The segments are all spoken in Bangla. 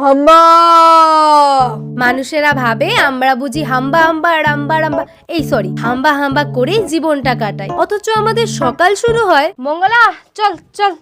হাম্বা। মানুষেরা ভাবে আমরা বুঝি হাম্বা হাম্বা রাম্বা রাম্বা সরি হাম্বা হাম্বা করেই জীবনটা কাটাই, অথচ আমাদের সকাল শুরু হয় মঙ্গলা চল চল।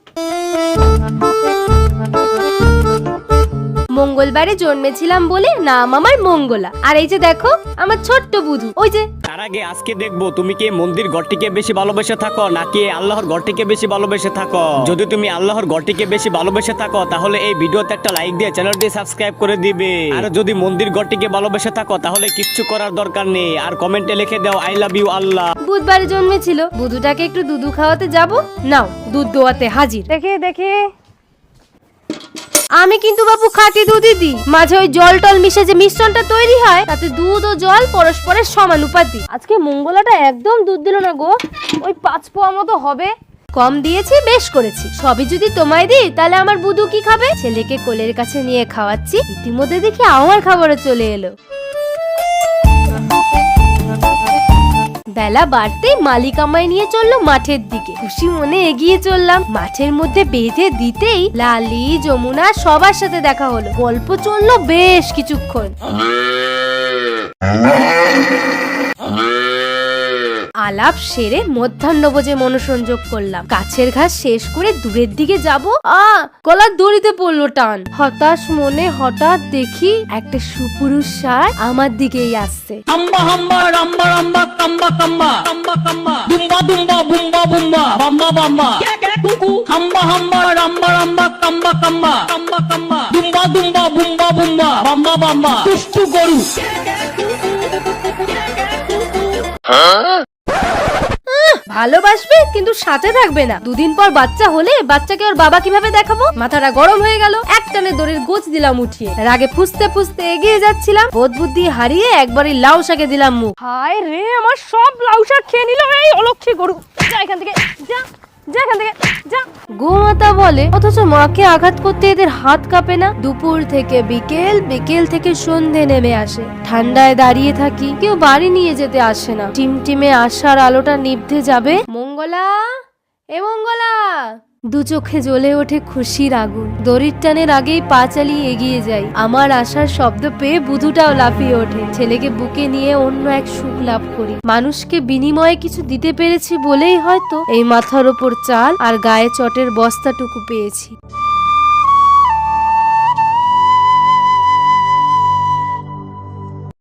মঙ্গলবারে জন্মেছিলাম বলে নাম আমার মঙ্গলা। আর এই যে দেখো আমার ছোট্ট বুধু, ওই যে। তার আগে আজকে দেখবো তুমি কি মন্দির ঘরটিকে বেশি ভালোবেসে থাকো নাকি আল্লাহর ঘরটিকে বেশি ভালোবেসে থাকো। যদি তুমি আল্লাহর ঘরটিকে বেশি ভালোবেসে থাকো তাহলে এই ভিডিওতে একটা লাইক দিয়ে চ্যানেলটি সাবস্ক্রাইব করে দিবে। আর যদি মন্দির ঘরটিকে ভালোবেসে থাকো তাহলে কিচ্ছু করার দরকার নেই, আর কমেন্টে লিখে দাও আই লাভ ইউ আল্লাহ। বুধবারে জন্মেছিল, বুধুটাকে একটু দুধু খাওয়াতে যাব, নাও দুধ দোয়াতে হাজির। দেখে দেখে আমি কিন্তু বাবু খাঁটি দুধই দিই, মাঝে ওই জল টল মিশে যে মিশ্রণটা তৈরি হয় তাতে দুধ ও জল পরস্পরের সমানুপাতি। আজকে মঙ্গলাটা একদম দুধ দিল না গো, ওই 5 পোয়া মতো হবে। কম দিয়েছি, বেশ করেছি। সবই যদি তোমায় দিই তাহলে আমার বুধু কি খাবে? ছেলেকে কোলের কাছে নিয়ে খাওয়াচ্ছি, ইতিমধ্যে দেখি আমার খাবারও চলে এলো। বেলা বাড়তেই মালিক আমায় নিয়ে চললো মাঠের দিকে। খুশি মনে এগিয়ে চললাম। মাঠের মধ্যে বেঁধে দিতেই লালি যমুনা সবার সাথে দেখা হলো। গল্প চললো বেশ কিছুক্ষণ। আলাপ সেরে মধ্যাহ্নভোজে মনোসংযোগ করলাম। গাছের ঘাস শেষ করে দূরের দিকে যাব, গলার দড়িতে পড়লো টান। হতাশ মনে হঠাৎ দেখি একটা সুপুরুষ ষাঁড় আমার দিকেই আসছে। হাম্বা হাম্বা রাম্বা রাম্বা কাম্বা কাম্বা কাম্বা কাম্বা দুম্বা দুম্বা বুম্বা বুম্বা বাম্বা বাম্বা কুকু হাম্বা হাম্বা রাম্বা রাম্বা কাম্বা কাম্বা কাম্বা কাম্বা দুম্বা দুম্বা বুম্বা বুম্বা বাম্বা বাম্বা দুষ্টু গরু। ভালোবাসবে কিন্তু সাথে থাকবে না। দুদিন পর বাচ্চা হলে বাচ্চাকে ওর বাবা কিভাবে দেখাবো? মাথাটা গরম হয়ে গেল, একটানে দড়ির গোছ দিলাম উঠিয়ে। রাগে ফুসতে ফুসতে এগিয়ে যাচ্ছিলাম, বোধ বুদ্ধি হারিয়ে একবারই লাউ শাকে দিলাম মুখ। হায় রে, আমার সব লাউ শাক খেয়ে নিল এই অলক্ষী গরু। যা এখান থেকে, যা যা এখান থেকে যা। গোমাতা বলে, অথচ মাকে আঘাত করতে এদের হাত কাঁপে না। দুপুর থেকে বিকেল, বিকেল থেকে সন্ধে নেমে আসে। ঠান্ডায় দাঁড়িয়ে থাকি, কেউ বাড়ি নিয়ে যেতে আসে না। টিমটিমে আশার আলোটা নিভতে যাবে। মঙ্গলা, এ মঙ্গলা। দু চোখে জ্বলে ওঠে খুশির আগুন। দড়ির টানের আগেই পা চালিয়ে এগিয়ে যাই। আমার আশার শব্দ পেয়ে বুধুটাও লাফিয়ে ওঠে। ছেলেকে বুকে নিয়ে অন্য এক সুখ লাভ করি। মানুষকে বিনিময়ে কিছু দিতে পেরেছি বলেই হয়তো এই মাথার ওপর চাল আর গায়ে চটের বস্তাটুকু পেয়েছি।